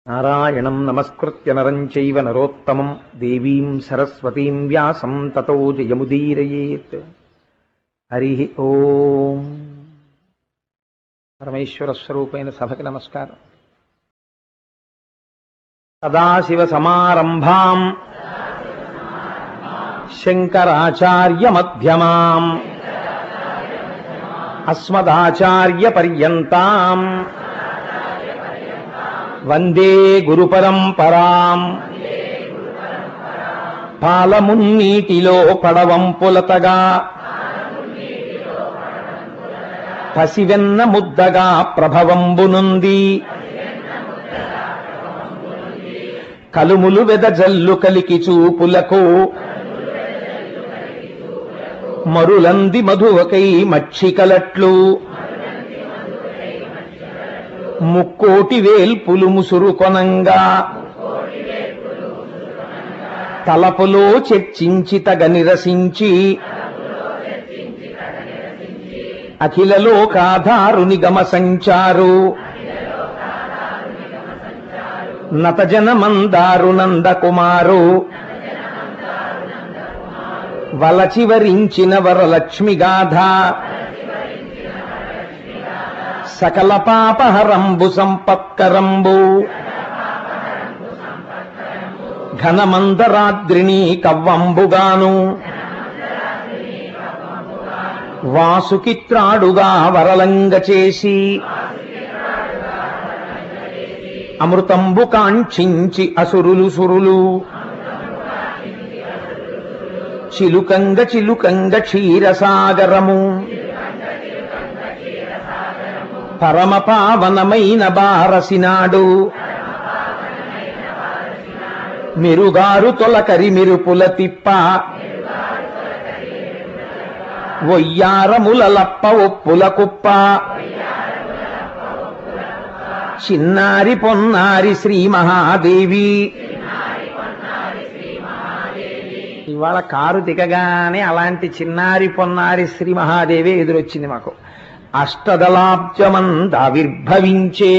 నారాయణం నమస్కృత్య నరం చైవ నరోత్తమం దేవీం సరస్వతీం వ్యాసం తతో జయముదీరయేత్. హరి ఓం. పరమేశ్వర స్వరూపైన సభకి నమస్కారం. సదాశివ సమారంభాం శంకరాచార్య మధ్యమాం అస్మదాచార్య పర్యంతాం వందే గురు పరంపరాం. పాలమున్నీటిలో పడవంపులతగా పసివెన్న ముద్దగా ప్రభవంబునుంది కలుములు వెదజల్లు కలికి చూపులకు మరులంది మధువకై మక్షికలట్లు ముక్కోటి వేల్పులు ముసురు కొనంగా తలపులో చర్చించి తగ నిరసించి అఖిల లోకాధారుని గమ సంచారు నతజన మందారు నందకుమారు వలచివరించిన వరలక్ష్మిగాథ సకల పాపహరంబు సంపత్కరంబు ఘనమందరాద్రిని కవ్వంబుగాను వాసుకిత్రాడుగా వరలంగ చేసి అమృతంబు కాంక్షించి అసురులు సురులు చిలుకంగ చిలుకంగ క్షీరసాగరము పరమ పావనమైన బారసినాడు మెరుగారు తొలకరి మెరుపుల తిప్ప వొయ్యారములలప్ప ఒప్పుల కుప్ప చిన్నారి పొన్నారి శ్రీ మహాదేవి. ఇవాళ కారు దిగగానే అలాంటి చిన్నారి పొన్నారి శ్రీ మహాదేవి ఎదురొచ్చింది మాకు. అష్టదళాబ్జమందావిర్భవించే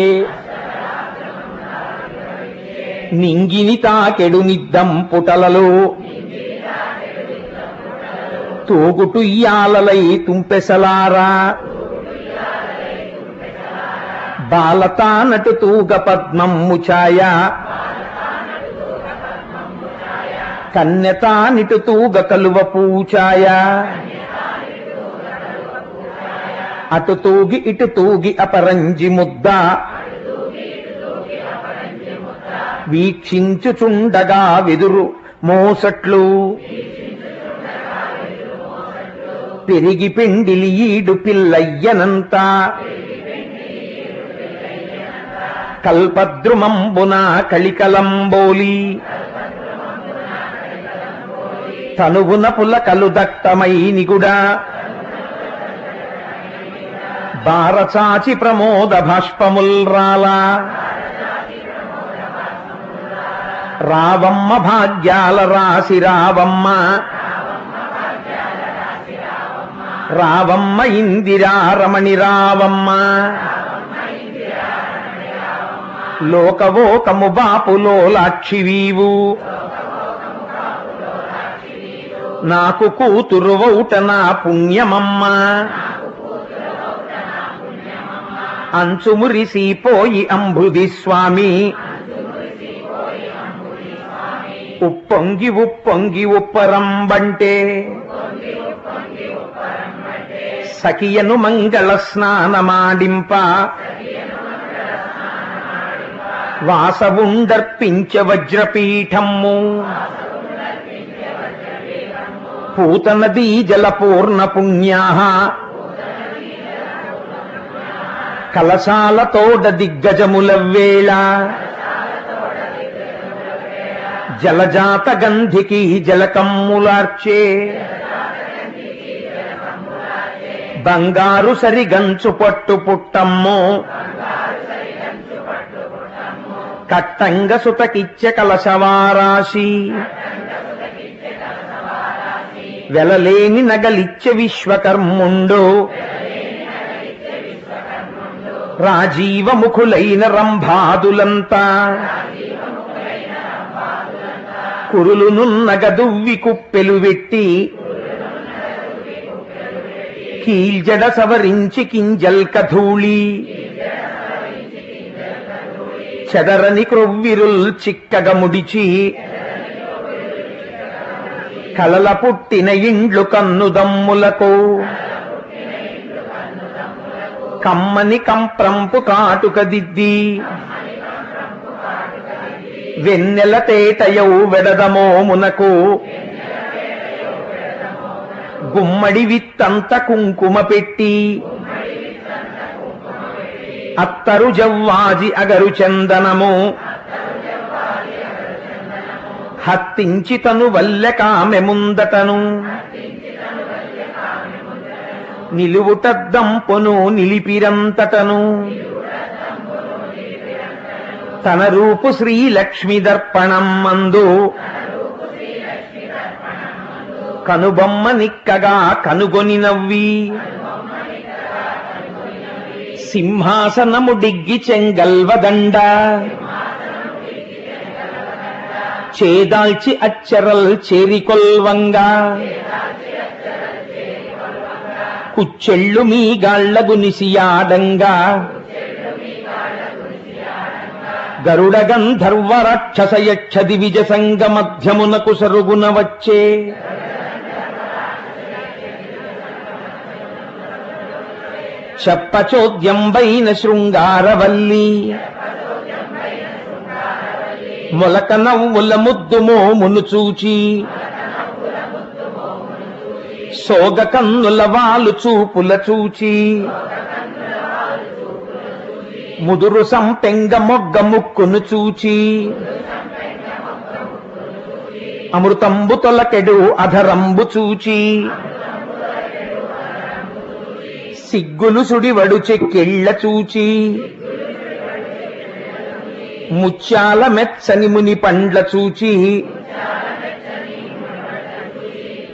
నింగిని తాకెడు నిద్దం పుటలలో తోగుటుయ్యాలలై తుంపెసలారా బాలతానటు తూగ పద్మమ్ము ఛాయ కన్యతానిటు తూగ కలువ పూచాయ అటు తూగి ఇటు తూగి అపరంజి ముద్ద వీక్షించుచుండగా వెదురు మోసట్లు పెరిగి పెండిలి ఈడు పిల్లయ్యనంత కల్పద్రుమంబున కలికలంబోలి తనువున పులకలు దట్టమై నిగుడా బారచాచి ప్రమోద భాష్పముల్రాల రావమ్మ భాగ్యాల రాసి రావమ్మ రావమ్మ ఇందిరా రమణి రావమ్మ లోకవోకము బాపులో లాక్షివీవు నాకు కూతురు వౌట నా పుణ్యమమ్మ అంచుమురిసిపోయి అంబుది స్వామి ఉప్పొంగి ఉప్పొంగి ఉప్పరంబంటే సఖియను మంగళ స్నానమాడింప వాసవుండర్పించ వజ్రపీఠమ్ము పూతనదీ జలపూర్ణ పుణ్యాః కలశాలతోడ దిగ్గజములవ్వేళ జలజాత గంధికి జలకమ్ములార్చే బంగారు సరిగంచు పట్టు పుట్టమ్ము కట్టంగ సుతకిచ్చ కలశవారాశి వెలలేని నగలిచ్చ విశ్వకర్ముండు రాజీవముఖులైన రంభాదులంతా కురులునున్నగదువ్వి కుప్పెలు వెట్టి కీల్జడ సవరించి కింజల్క ధూళి చెదరని క్రొవ్విరుల్ చిక్కగ ముడిచి కలల పుట్టిన ఇండ్లు కన్నుదమ్ములకు కమ్మని కంప్రంపు కాటుక దిద్ది వెన్నెల తేటయౌ వెడదమోమునకు గుమ్మడి విత్తంత కుంకుమ పెట్టి అత్తరు జవ్వాజి అగరు చందనము హత్తించి తను వల్లె కామె ముందటను నిలువుటద్దంపును నిలిపిరంతటను తన రూపు శ్రీలక్ష్మి దర్పణం మందు కనుబొమ్మ నిక్కగా కనుగొని నవ్వి సింహాసనము డిగ్గి చెంగల్వదండ చేదాల్చి అచ్చరల్ చేరికొల్వంగా కుచ్చెళ్ళు మీ గాళ్లగు నిసియాడంగా గరుడ గంధర్వ రాక్షస యక్ష దివిజ సంగ మధ్యమునకు సరుగున వచ్చే చెప్పచోద్యంబైన శృంగారవల్లి మొలక నవ్వుల ముద్దు మోమును చూచి సోగ కన్నుల వాలు చూపుల చూచి ముదురు సంపెంగ మొగ్గ ముక్కును చూచి అమృతంబు తొలకెడు అధరంబు చూచి సిగ్గులు సుడివడు చెక్కిళ్ళ చూచి ముత్యాల మెచ్చని ముని పండ్ల చూచి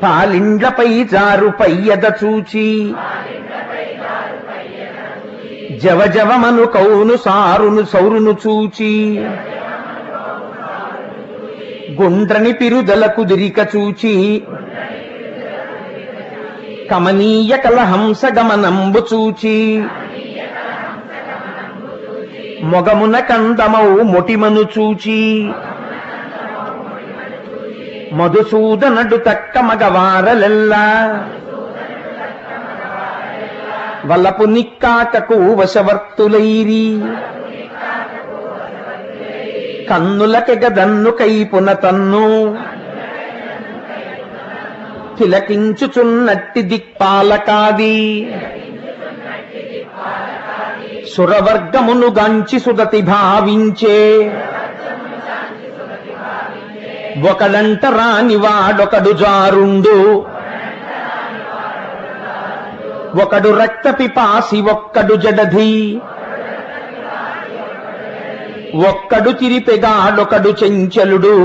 పాలిండ్లపై జారు పయ్యద చూచి జవజవమను కౌను సారును సౌరును చూచి గుండ్రని పిరుదల కుదిరిక చూచి కమనీయ కలహంస గమనంబు చూచి మొగమున కందమౌ మొటిమను చూచి మధుసూదనడు తక్క మగవారలెల్లా వలపు నిక్కాకకు వశవర్తులైరి కన్నులకెగదన్ను కైపున తన్ను తిలకించుచున్నట్టి దిక్పాలకాది సురవర్గమును గాంచి సుదతి భావించే ఒకడంట రాని వాడొకడు జారుండు ఒకడు రక్త పిపాసి ఒక్కడు జడధి ఒక్కడు తిరిపెగాడొకడు చెంచలుడు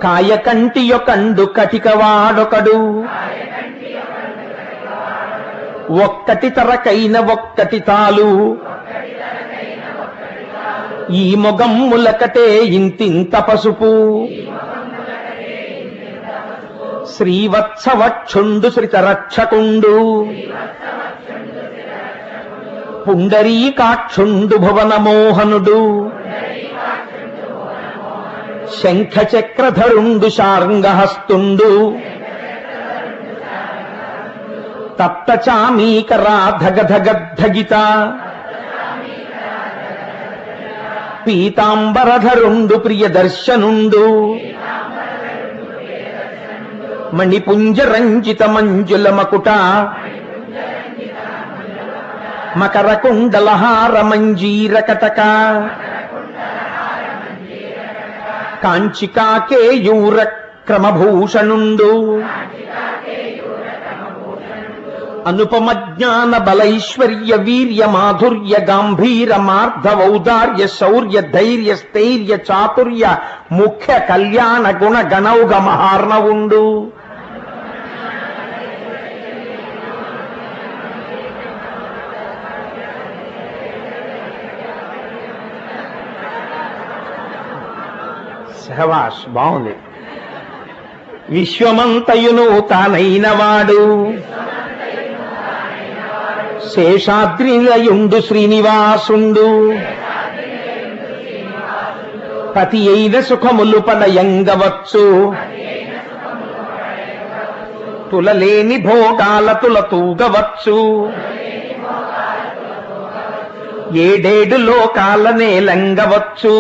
కాయకంటి యొకండు కటికవాడొకడు ఒక్కటి తరకైన ఒక్కటి తాలు ఈ మొగమ్ములకటే ఇంతింత పసుపు శ్రీవత్సవక్షుండు శ్రితరక్షకుండు పుండరీకాక్షుండు భువనమోహనుడు శంఖచక్రధరుండు శార్ంగహస్తుండు తప్తచామీకరా ధగధగద్ధగిత పీతాంబరధరుండు ప్రియదర్శనుండు మణిపుంజరంజిత మంజుల మకుట మకరకుండలహార మంజీర కటక కాంచికాకేయూర క్రమభూషణుండు అనుపమ జ్ఞాన బలైశ్వర్య వీర్య మాధుర్య గాంభీర మార్ధవౌదార్య శౌర్య ధైర్య స్థైర్య చాతుర్య ముఖ్య కళ్యాణ గుణ గణౌగ మహార్ణవుండు సహవాస్ బాగుంది. విశ్వమంతయును తానైన వాడు శేషాద్రిలయుండు శ్రీనివాసుండు పతి అయిన సుఖములు పడయంగవచ్చు తులలేని భోగాల తులతూగవచ్చు ఏడేడు లోకాలనే లంగవచ్చు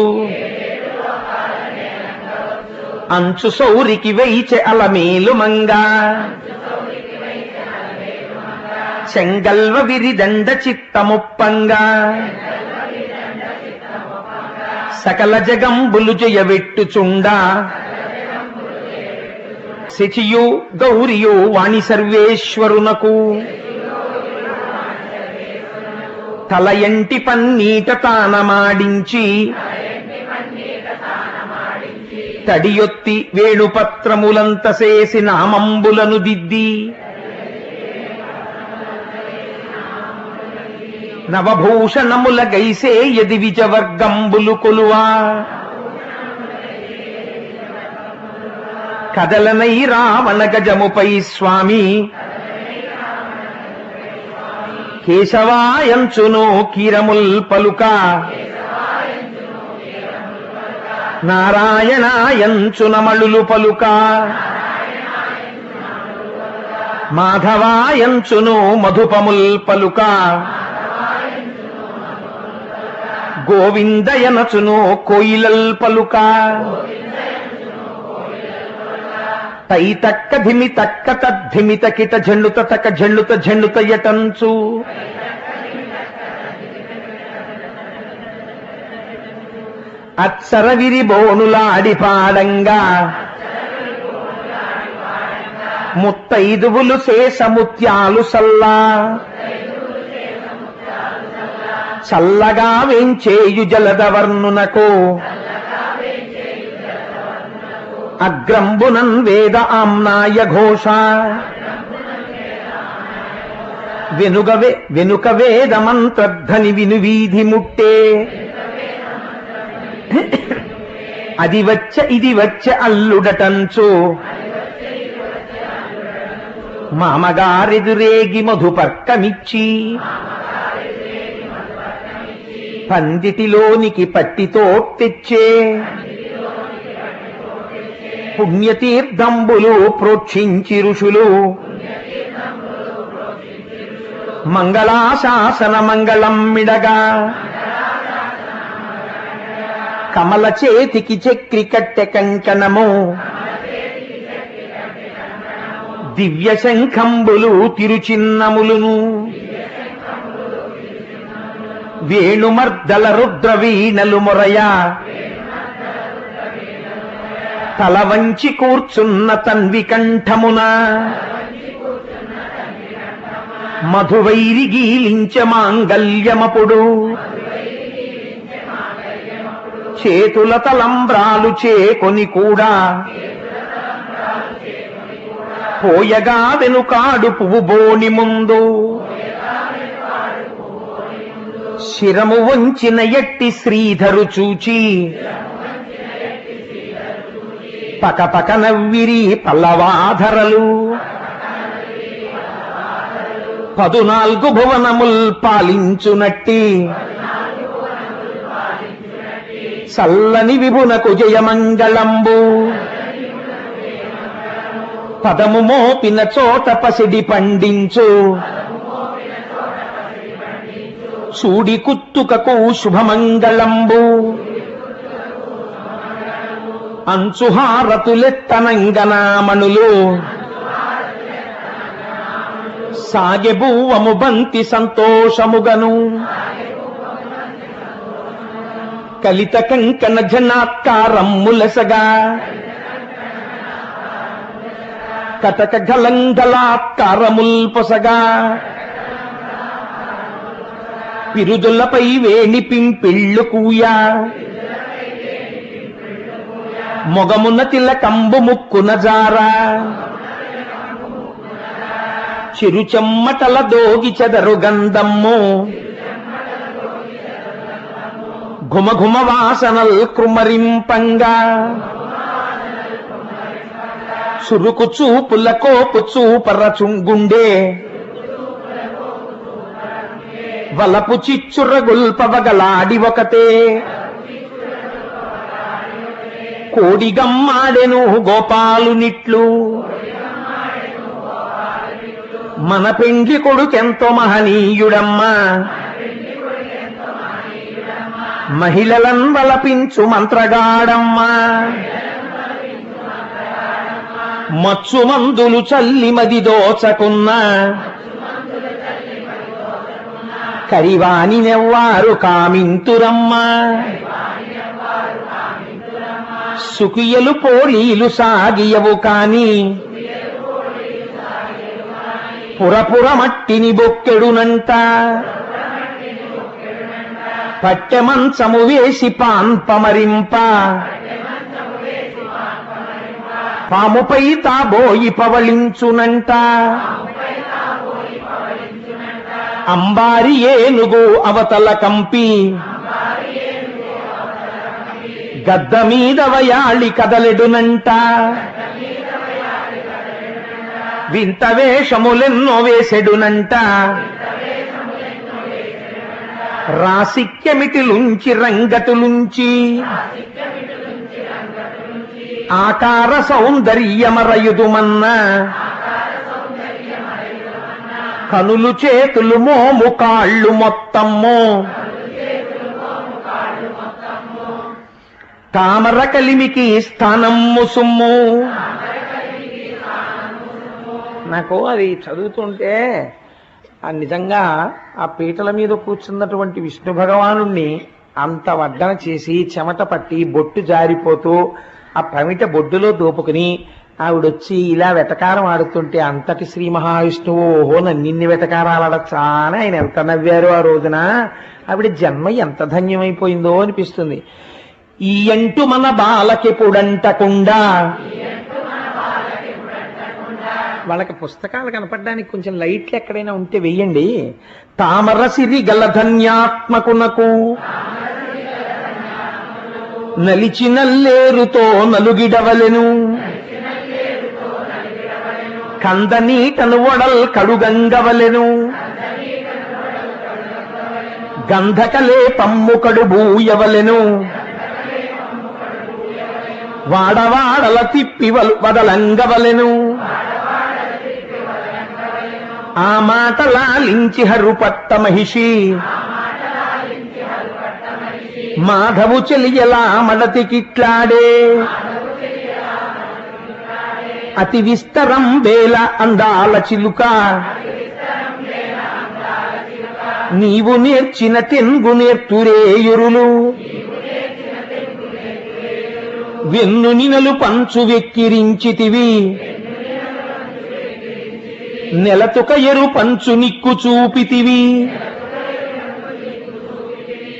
అంచు సౌరికి వైచె అలమేలు మంగా చెంగల్వ విరిదండ చిత్తముప్పంగా సకల జగంబులు జయవెట్టుచుండా శచియు గౌరియు వాణి సర్వేశ్వరునకు తలయంటి పన్నీట తానమాడించి తడియొత్తి వేణుపత్రములంత చేసి నామంబులను దిద్ది నవభూషణముల గైసే యది విజవర్గంబులు కొలువా కదలనై రావణ గజముపై స్వామి కేశవాయంచును కీరముల్ పలుక నారాయణాయంచునమళులు పలుక మాధవాయంచును మధుపముల్ పలుక గోవిందయనచును కోయిలల్ పలుక తై తక్క ధిమి తక్క తద్ధిమిత కిట ఝండుత తక ఝండుత ఝండుత యటంచు అత్సర విరి బోనులాడి పాడంగా ముత్తైదువులు శేషముత్యాలు సల్లా చల్లగా వెంచేయు జలదవర్ణునకు అగ్రంబునన్ వేద ఆమ్నాయ ఘోష వెనుక వేద మంత్రధ్వని విను వీధి ముట్టే అది వచ్చ ఇది వచ్చ అల్లుడటంచు మామగారెదురేగి మధుపర్కమిచ్చి పందిటిలోనికి పట్టితో తెచ్చే పుణ్యతీర్థంబులు ప్రోక్షించి ఋషులు మంగళాశాసన మంగళం మిడగా కమల చేతికి చక్రి కట్టె కంకణము దివ్య శంఖంబులు తిరుచిన్నములును వేణుమర్దల రుద్ర వీణలు మొరయ తల వంచి కూర్చున్న తన్వి కంఠమున మధువైరి గీలించ మాంగల్యమపుడు చేతుల తలంబ్రాలు చేకొని కూడా పోయగా వెనుకాడు పువ్వు బోని ముందు శిరము వంచిన ఎట్టి శ్రీధరు చూచి పకపక నవ్విరి పల్లవాధరలు 14 భువనముల్ పాలించునట్టి చల్లని విభునకు జయమంగళంబు పదము మోపిన చోట పసిడి పండించు చూడి కుత్తుకకు శుభమంగళంబు అంచుహారతులెత్తనంగనామణులు సాగెబూవము బంతి సంతోషముగను కలిత కంకణ జనాత్కారమ్ములసగా కటక గలంగలాత్కారముల్ పొసగా పిరుదులపై వేణి పింపిళ్ళు కూయా మొగమున తిలకంబు ముక్కున జారా చిరుచెమ్మటల దోగి చెదరు గంధమ్ము ఘుమఘుమ వాసనల్ కృమరింపంగా చురుకు చూపులకో పుచ్చూపరచుంగుండే వలపు చిచ్చురగుల్పవగలాడి ఒకతే కోడిగమ్మాడెను గోపాలునిట్లు మన పెండ్లి కొడుకెంతో మహనీయుడమ్మా మహిళలన్ వలపించు మంత్రగాడమ్మా మచ్చు మందులు చల్లి మది దోచకున్న కరివాని నెవ్వారు కామింతురమ్మా సుఖియలు పోలీలు సాగియవు కాని పురపుర మట్టిని బొక్కెడునంట పట్టెమంచము వేసి పాన్పమరింప పాముపై తాబోయి పవళించునంట అంబారి ఏనుగు అవతల కంపి గద్ద మీద వయాళి కదలెడునంట వింత వేషములెన్నో వేసెడునంట రాసిక్యమిటిలుంచి రంగతులుంచి ఆకార సౌందర్యమరయుదుమన్న కనులు చేతులు మోము కాళ్ళు మొత్తము తామర కలిమికి స్థానము సుమ్ము. నాకు అది చదువుతుంటే నిజంగా ఆ పీటల మీద కూర్చున్నటువంటి విష్ణు భగవానుణ్ణి అంత వడ్డన చేసి చెమట పట్టి బొట్టు జారిపోతూ ఆ పమిట బొడ్డులో దోపుకుని ఆవిడొచ్చి ఇలా వెటకారం ఆడుతుంటే అంతటి శ్రీ మహావిష్ణువు ఓహో నన్నిన్ని వెటకారాలు ఆడచ్చా అని ఆయన ఎంత నవ్వారు ఆ రోజున. ఆవిడ జన్మ ఎంత ధన్యమైపోయిందో అనిపిస్తుంది. ఈ అంటూ మన బాలకెప్పుడంటకుండా వాళ్ళకి పుస్తకాలు కనపడడానికి కొంచెం లైట్లు ఎక్కడైనా ఉంటే వెయ్యండి. తామర సిరి గల ధన్యాత్మకునకు నలిచి నల్లేరుతో నలుగిడవలెను కందనీటను వడల్ కడుగంగవలెను గంధకలే పమ్ము కడు భూయవలెను వాడవాడల తిప్పి వదలంగవలెను ఆ మాటలాలించి హరుపట్ట మహిషి మాధవు చెలియలా మడతికిట్లాడే అతి విస్తరం వేల అందాల చిలుక నీవు నేర్చిన తెంగు నేర్తురేయురులు వెన్ను నినలు పంచు వెక్కిరించితివి నెలతుక ఎరు పంచు నిక్కు చూపితివి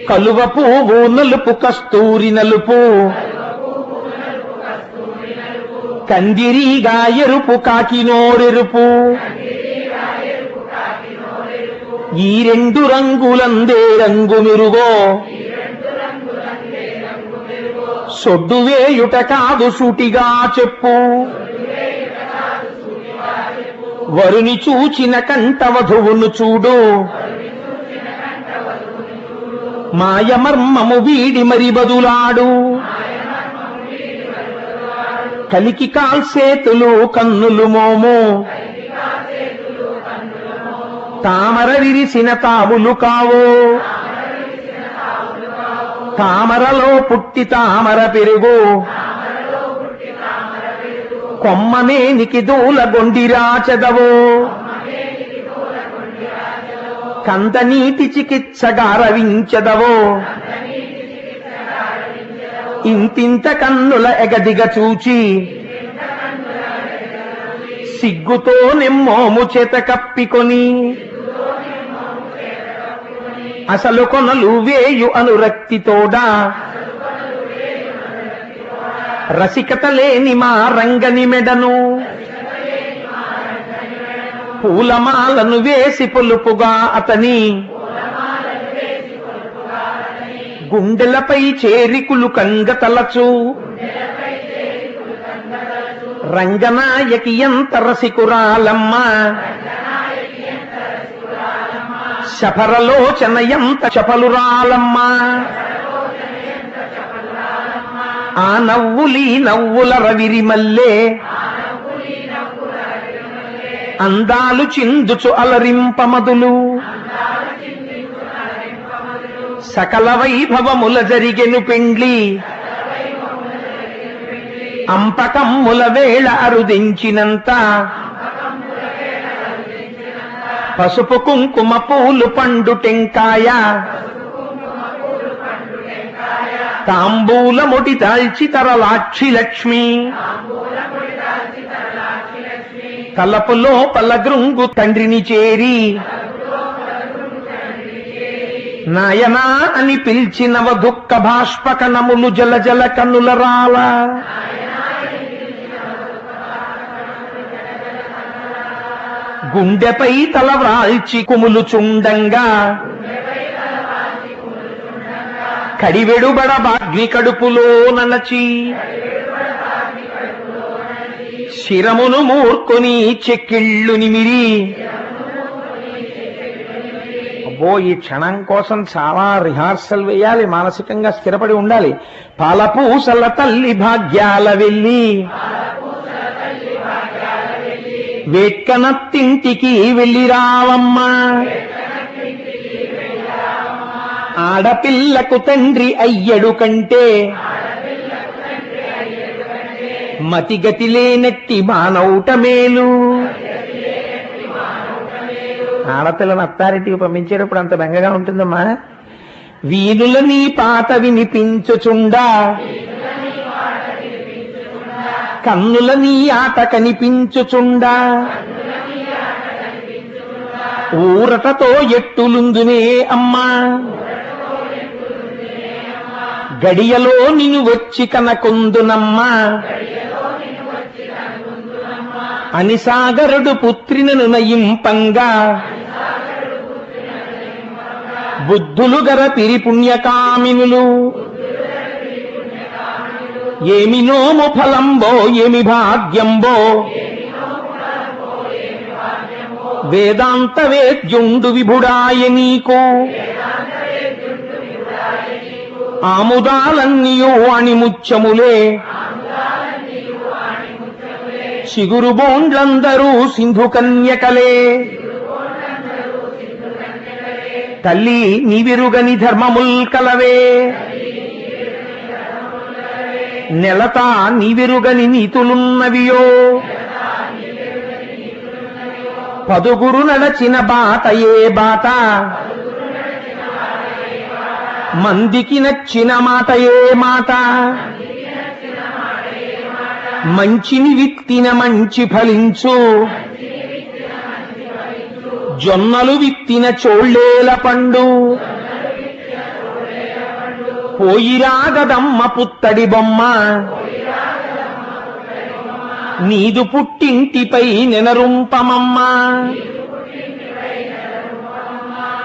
కలువ పువ్వు నలుపు కస్తూరి నలుపు కందిరీగా ఎరుపు కాకినోరెరుపు ఈ రెండు రంగులందే రంగు మెరుగో సొడ్డు వేయుట కాదు సూటిగా చెప్పు వరుని చూచిన కంట వధువును చూడు మాయమర్మము వీడి మరి బదులాడు కలికి కాల్సేతులు కన్నులు మోము తామర విరిసిన తాములు కావో తామరలో పుట్టి తామర పెరుగు కొమ్మనేనికి దూల గొండిరా చెదవో కందనీటి చికిత్సగారవించదవో ఇంతింత కన్నుల ఎగదిగ చూచి సిగ్గుతో నెమ్మోము చేత కప్పికొని అసలు కొనలు వేయు అనురక్తితోడా రసికత లేని మా రంగని మెడను పూలమాలను వేసి పొలుపుగా అతని గుండెలపై చేరికులు కంగ తలచు రంగనాయకి ఎంత రసికురాలమ్మ, శపరలోచన ఎంత చపలురాలమ్మ, ఆ నవ్వులీ నవ్వుల రవిరిమల్లే అందాలు చిందుచు అలరింపమదులు, సకల వైభవముల జరిగెను పెండ్లి, అంపకమ్ముల వేళ అరుదించినంత, పసుపు కుంకుమ పూలు పండు టెంకాయ, తాంబూలముడి దాల్చి తరలాక్షి లక్ష్మి, తలపులో పలగృంగు తండ్రిని చేరి నాయనా అని పిలిచినవ దుఃఖ బాష్పకణములు జల జల కన్నుల రాల, గుండెపై తల వ్రాల్చి కుములు చుండంగా, కడివెడుబడ బాగ్ని కడుపులో నలచి, శిరమును మూర్కొని చెక్కిళ్ళు నిమిరి. అబ్బో, ఈ క్షణం కోసం చాలా రిహార్సల్ వేయాలి, మానసికంగా స్థిరపడి ఉండాలి. పాలపూసల తల్లి భాగ్యాల వెళ్ళి వేట్కనత్తింటికి వెళ్ళి రావమ్మా, ఆడపిల్లకు తండ్రి అయ్యడు కంటే మతిగతి లేనట్టి మానవుట మేలు. ఆడపిల్లను అత్తారింటికి పంపించేటప్పుడు అంత బెంగగా ఉంటుందమ్మా. వీణుల నీ పాట వినిపించుచుండా, కన్నుల నీ ఆట కనిపించుచుండా, ఊరటతో ఎట్టులుందునే అమ్మా, గడియలో నిన్ను వచ్చి కనకొందునమ్మా, అని సాగరుడు పుత్రినను నయింపంగా, బుద్ధులు గర పిరి పుణ్యకామినులు, ఏమి నోము ఫలంబో ఏమి భాగ్యంబో, వేదాంత వేద్యుండు విభుడాయ నీకు, ఆముదాలన్నీయు అణిముత్యములే, చిగురు బోండ్లందరూ సింధు కన్యకలే. తల్లి నీవిరుగని ధర్మముల్ కలవే, నెలతా నీవిరుగని నీతులున్నవియో, పదుగురు నడచిన బాట ఏ బాట, మందికి నచ్చిన మాట ఏ మాట, మంచిని విత్తిన మంచి ఫలించు, జొన్నలు విత్తిన చోళ్ళేల పండు, పోయిరాగదమ్మ పుత్తడి బొమ్మ, నీదు పుట్టింటిపై నెనరుంపమమ్మ,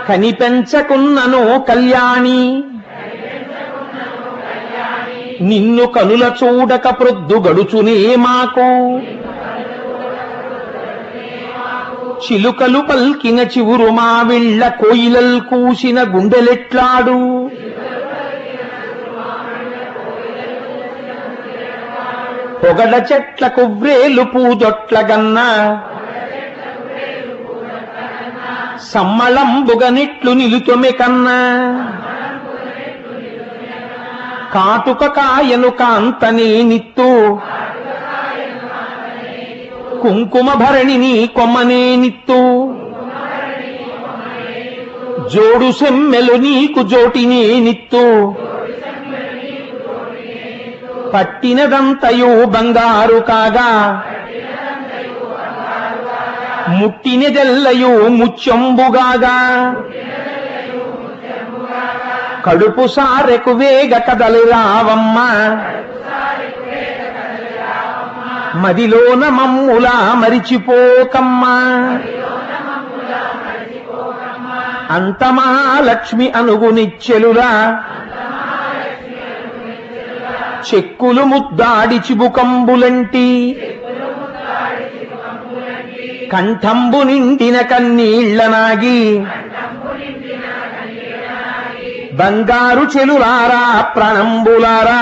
కనిపెంచకున్నను కళ్యాణి, నిన్ను కనుల చూడక ప్రొద్దు గడుచునే మాకు, చిలుకలు పల్కిన చివురు మావిళ్ళ కోయిలల్ కూసిన గుండెలెట్లాడు, పొగడ చెట్ల కువ్రేలు పూజొట్ల గన్న, సమ్మళంబుగనిట్లు నిలుతొమె కన్నా, కాటుక కాయను కాంతనే నిత్తు, కుంకుమ భరణిని కొమ్మనే నిత్తు, జోడు సెమ్మెలు నీకు జోటినే నిత్తు, పట్టినదంతయు బంగారు కాగా, ముట్టినదెల్లయు ముత్యంబుగాగా, కడుపు సారెకు వేగ కదలి రావమ్మ, మదిలోన మమ్ములా మరిచిపోకమ్మా, అంత మహాలక్ష్మి అనుగునిచ్చెలురా, చెక్కులు ముద్దాడి చిబుకంబులంటి, కంఠంబు నిండిన కన్నీళ్లనాగి బంగారు చెలులారా ప్రాణంబులారా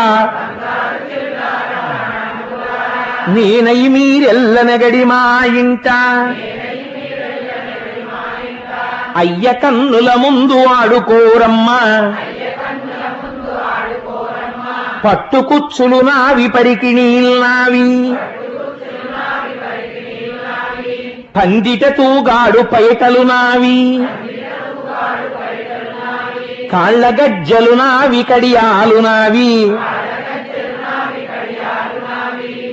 నేనై మీరెల్లనగడి మా ఇంట అయ్య కన్నుల ముందు ఆడుకోరమ్మా పట్టుకుచ్చులు నావి పరికిణీల్నావి పందిట తూగాడు పైటలు నావి కాళ్ళ గజ్జలు నావి కడియాలు నావి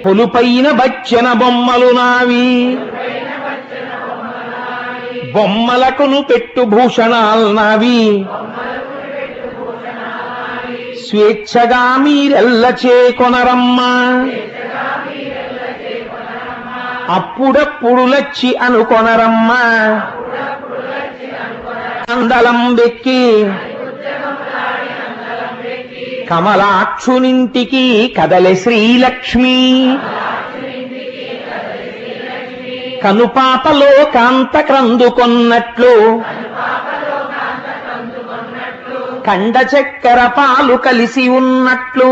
పొలుపైన బచ్చన బొమ్మలు నావి బొమ్మలకును పెట్టు భూషణాలు నావి స్వేచ్ఛగా మీరెల్ల చేకొనరమ్మా అప్పుడప్పుడు లచ్చి అనుకొనరమ్మా అందలం వెక్కి కమలాక్షునింటికి కదలె శ్రీలక్ష్మి కనుపాపలో కాంత క్రందుకొన్నట్లు కండ చక్కెర పాలు కలిసి ఉన్నట్లు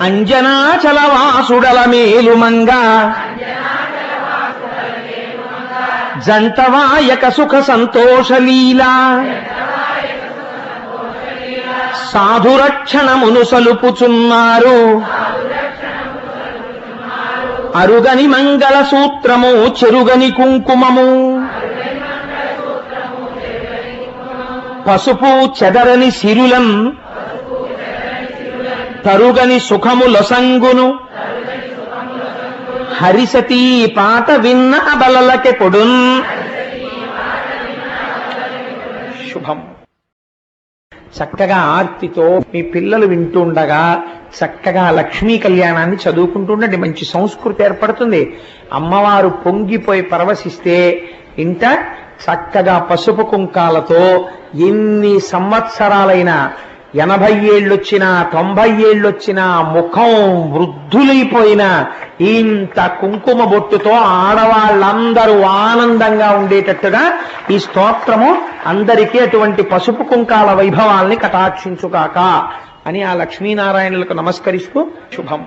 అంజనాచలవాసుడల మేలుమంగా జంటవాయక సుఖ సంతోషలీలా సాధురక్షణమును సలుపుచున్నారు అరుగని మంగళ సూత్రము చెరుగని కుంకుమము పసుపు చెదరని సిరులం తరుగని సుఖములొసంగును హరిసతీ పాట విన్న అబలలకె పొడున్ శుభం. చక్కగా ఆర్తితో మీ పిల్లలు వింటుండగా చక్కగా లక్ష్మీ కళ్యాణాన్ని చదువుకుంటుండండి. మంచి సంస్కృతి ఏర్పడుతుంది. అమ్మవారు పొంగిపోయి పరవశిస్తే ఇంట చక్కగా పసుపు కుంకాలతో ఎన్ని సంవత్సరాలైనా 80 ఏళ్ళొచ్చినా 90 ఏళ్ళొచ్చినా ముఖం వృద్ధులైపోయినా ఇంత కుంకుమ బొట్టుతో ఆడవాళ్ళందరూ ఆనందంగా ఉండేటట్టుగా ఈ స్తోత్రము అందరికీ అటువంటి పసుపు కుంకాల వైభవాల్ని కటాక్షించుగాక అని ఆ లక్ష్మీనారాయణులకు నమస్కరిస్తూ శుభం.